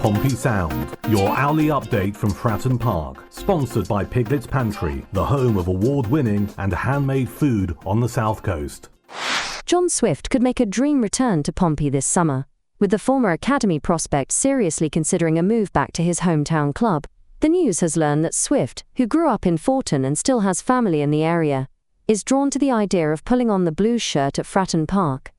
Pompey Sound, your hourly update from Fratton Park, sponsored by Piglet's Pantry, the home of award-winning and handmade food on the South Coast. John Swift could make a dream return to Pompey this summer, with the former academy prospect seriously considering a move back to his hometown club. The news has learned that Swift, who grew up in Forton and still has family in the area, is drawn to the idea of pulling on the Blues shirt at Fratton Park.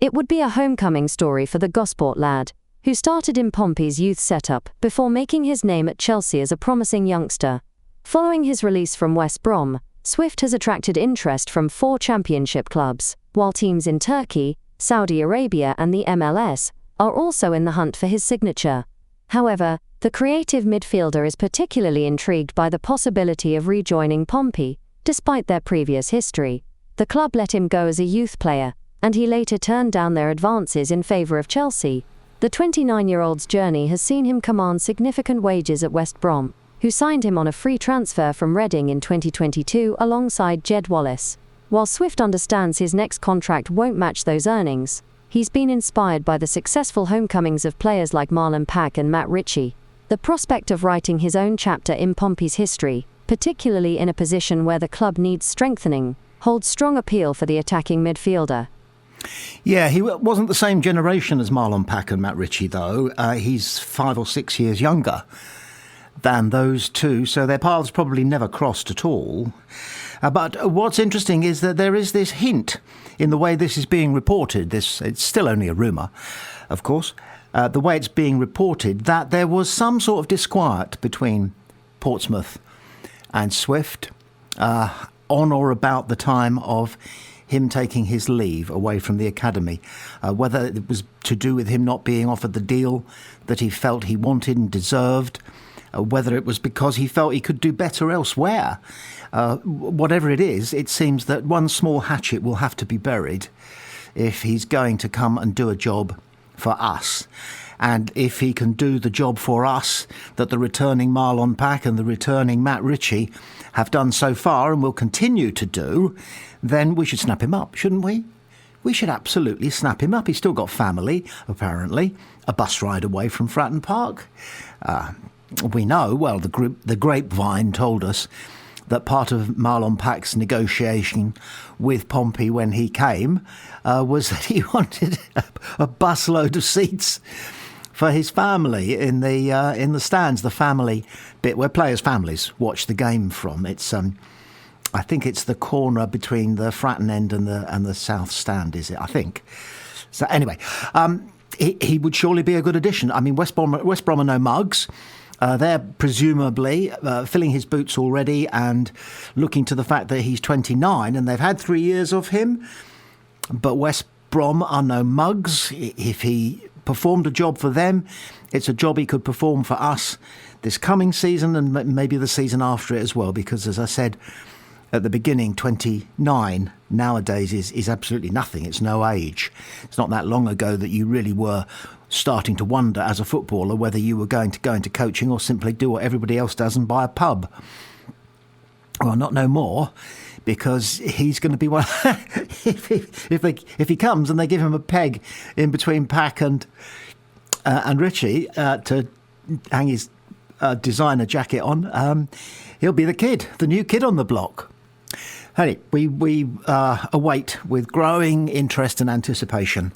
It would be a homecoming story for the Gosport lad, who started in Pompey's youth setup before making his name at Chelsea as a promising youngster. Following his release from West Brom, Swift has attracted interest from 4 championship clubs, while teams in Turkey, Saudi Arabia and the MLS are also in the hunt for his signature. However, the creative midfielder is particularly intrigued by the possibility of rejoining Pompey, despite their previous history. The club let him go as a youth player, and he later turned down their advances in favour of Chelsea. The 29-year-old's journey has seen him command significant wages at West Brom, who signed him on a free transfer from Reading in 2022 alongside Jed Wallace. While Swift understands his next contract won't match those earnings, he's been inspired by the successful homecomings of players like Marlon Pack and Matt Ritchie. The prospect of writing his own chapter in Pompey's history, particularly in a position where the club needs strengthening, holds strong appeal for the attacking midfielder. Yeah, he wasn't the same generation as Marlon Pack and Matt Ritchie, though. He's 5 or 6 years younger than those two, so their paths probably never crossed at all. But what's interesting is that there is this hint in the way this is being reported. It's still only a rumour, of course. The way it's being reported, that there was some sort of disquiet between Portsmouth and Swift on or about the time of him taking his leave away from the academy, whether it was to do with him not being offered the deal that he felt he wanted and deserved, whether it was because he felt he could do better elsewhere. Whatever it is, it seems that one small hatchet will have to be buried if he's going to come and do a job for us. And if he can do the job for us that the returning Marlon Pack and the returning Matt Ritchie have done so far and will continue to do, then we should snap him up, shouldn't we? We should absolutely snap him up. He's still got family, apparently, a bus ride away from Fratton Park. We know, well, the grapevine told us that part of Marlon Pack's negotiation with Pompey when he came was that he wanted a busload of seats for his family in the stands, the family bit where players' families watch the game from. It's I think it's the corner between the Fratton end and the south stand, is it? I think. So anyway, he would surely be a good addition. I mean, West Brom are no mugs. They're presumably filling his boots already and looking to the fact that he's 29 and they've had 3 years of him. But West Brom are no mugs. If he performed a job for them, it's a job he could perform for us this coming season and maybe the season after it as well, because as I said at the beginning, 29 nowadays is absolutely nothing. It's no age. It's not that long ago that you really were starting to wonder as a footballer whether you were going to go into coaching or simply do what everybody else does and buy a pub. Well, not no more, because he's going to be one. if he comes and they give him a peg in between Pack and Ritchie to hang his designer jacket on, he'll be the new kid on the block. Hey, we await with growing interest and anticipation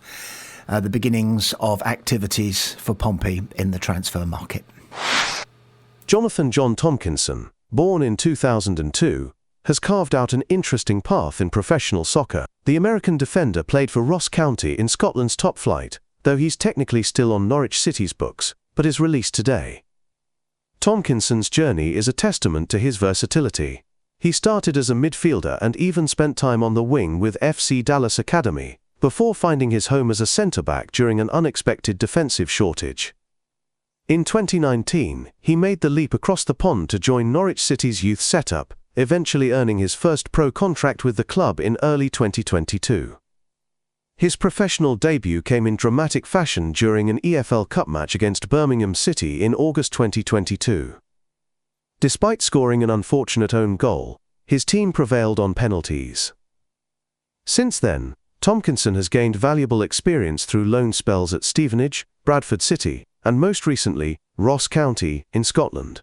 the beginnings of activities for Pompey in the transfer market. Jonathan John Tomkinson, born in 2002, has carved out an interesting path in professional soccer. The American defender played for Ross County in Scotland's top flight, though he's technically still on Norwich City's books, but is released today. Tomkinson's journey is a testament to his versatility. He started as a midfielder and even spent time on the wing with FC Dallas Academy, before finding his home as a centre-back during an unexpected defensive shortage. In 2019, he made the leap across the pond to join Norwich City's youth setup, eventually earning his first pro contract with the club in early 2022. His professional debut came in dramatic fashion during an EFL Cup match against Birmingham City in August 2022. Despite scoring an unfortunate own goal, his team prevailed on penalties. Since then, Tomkinson has gained valuable experience through loan spells at Stevenage, Bradford City, and most recently, Ross County in Scotland.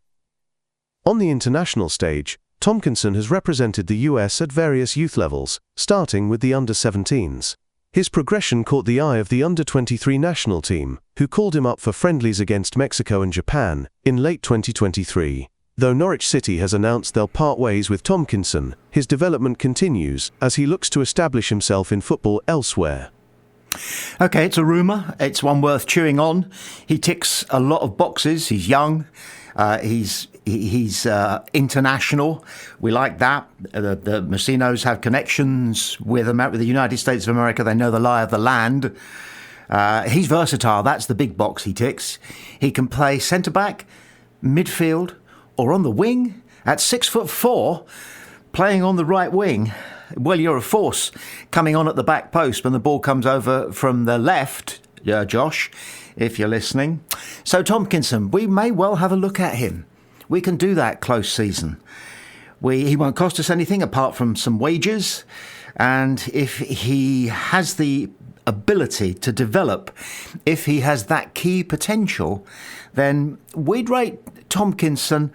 On the international stage, Tompkinson has represented the US at various youth levels, starting with the under-17s. His progression caught the eye of the under-23 national team, who called him up for friendlies against Mexico and Japan in late 2023. Though Norwich City has announced they'll part ways with Tompkinson, his development continues as he looks to establish himself in football elsewhere. OK, it's a rumour. It's one worth chewing on. He ticks a lot of boxes. He's young. He's international. We like that. The Messinos have connections with the United States of America. They know the lie of the land. He's versatile. That's the big box he ticks. He can play centre-back, midfield, or on the wing. At 6'4", playing on the right wing, well, you're a force coming on at the back post when the ball comes over from the left, Josh, if you're listening. So Tompkinson, we may well have a look at him. We can do that close season. He won't cost us anything apart from some wages. And if he has the ability to develop, if he has that key potential, then we'd rate Tompkinson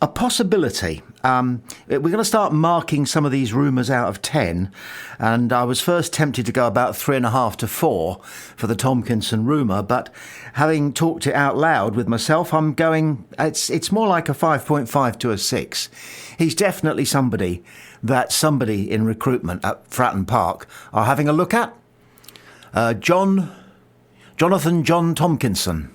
a possibility. We're going to start marking some of these rumours out of 10, and I was first tempted to go about 3.5 to 4 for the Tompkinson rumour, but having talked it out loud with myself, I'm going, it's more like a 5.5 to a 6. He's definitely somebody that somebody in recruitment at Fratton Park are having a look at. Jonathan John Tompkinson.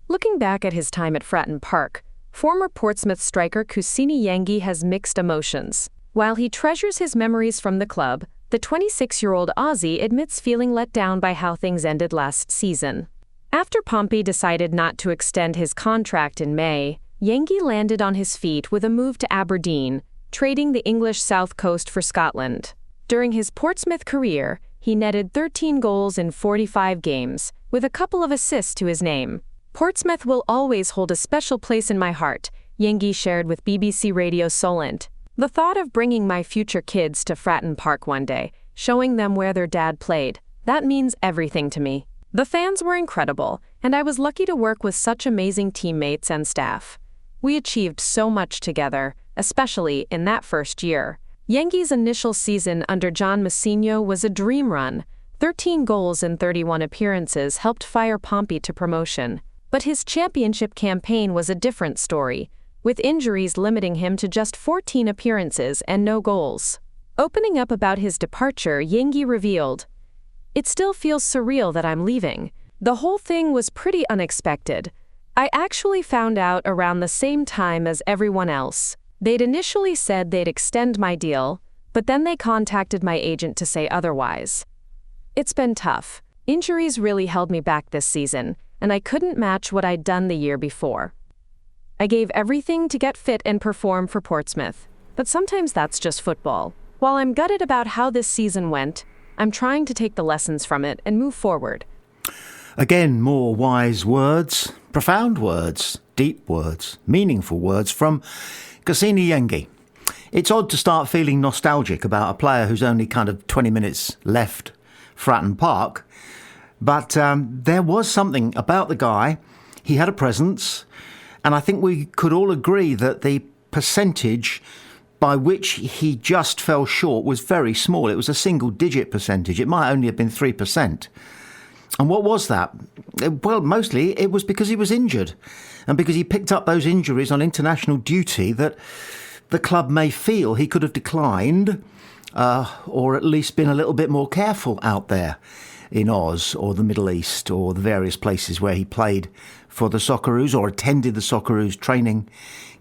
Looking back at his time at Fratton Park, former Portsmouth striker Kusini Yengi has mixed emotions. While he treasures his memories from the club, the 26-year-old Aussie admits feeling let down by how things ended last season. After Pompey decided not to extend his contract in May, Yengi landed on his feet with a move to Aberdeen, trading the English South Coast for Scotland. During his Portsmouth career, he netted 13 goals in 45 games, with a couple of assists to his name. Portsmouth will always hold a special place in my heart, Yengi shared with BBC Radio Solent. The thought of bringing my future kids to Fratton Park one day, showing them where their dad played, that means everything to me. The fans were incredible, and I was lucky to work with such amazing teammates and staff. We achieved so much together, especially in that first year. Yengi's initial season under John Mousinho was a dream run. 13 goals in 31 appearances helped fire Pompey to promotion. But his championship campaign was a different story, with injuries limiting him to just 14 appearances and no goals. Opening up about his departure, Yengi revealed, "It still feels surreal that I'm leaving. The whole thing was pretty unexpected. I actually found out around the same time as everyone else. They'd initially said they'd extend my deal, but then they contacted my agent to say otherwise. It's been tough. Injuries really held me back this season, and I couldn't match what I'd done the year before. I gave everything to get fit and perform for Portsmouth, but sometimes that's just football. While I'm gutted about how this season went, I'm trying to take the lessons from it and move forward." Again, more wise words, profound words, deep words, meaningful words from Kusini Yengi. It's odd to start feeling nostalgic about a player who's only kind of 20 minutes left Fratton Park, but there was something about the guy. He had a presence, and I think we could all agree that the percentage by which he just fell short was very small. It was a single-digit percentage. It might only have been 3%. And what was that? Well, mostly it was because he was injured, and because he picked up those injuries on international duty that the club may feel he could have declined, or at least been a little bit more careful out there in Oz or the Middle East or the various places where he played for the Socceroos or attended the Socceroos training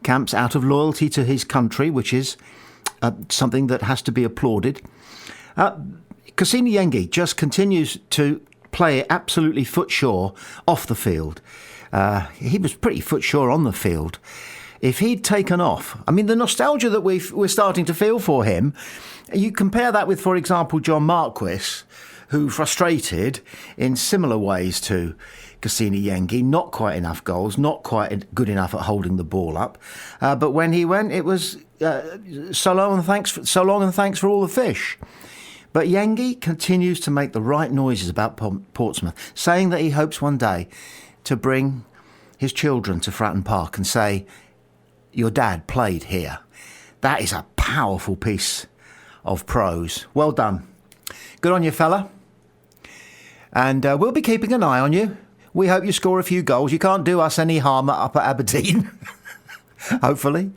camps out of loyalty to his country, which is something that has to be applauded. Kusini Yengi just continues to play absolutely footsure off the field. He was pretty footsure on the field. If he'd taken off, I mean, the nostalgia that we're starting to feel for him, you compare that with, for example, John Marquis, who frustrated in similar ways to Kusini Yengi, not quite enough goals, not quite good enough at holding the ball up. But when he went, it was so long and thanks for all the fish. But Yengi continues to make the right noises about Portsmouth, saying that he hopes one day to bring his children to Fratton Park and say, your dad played here. That is a powerful piece of prose. Well done. Good on you, fella. And we'll be keeping an eye on you. We hope you score a few goals. You can't do us any harm up at Aberdeen. Hopefully.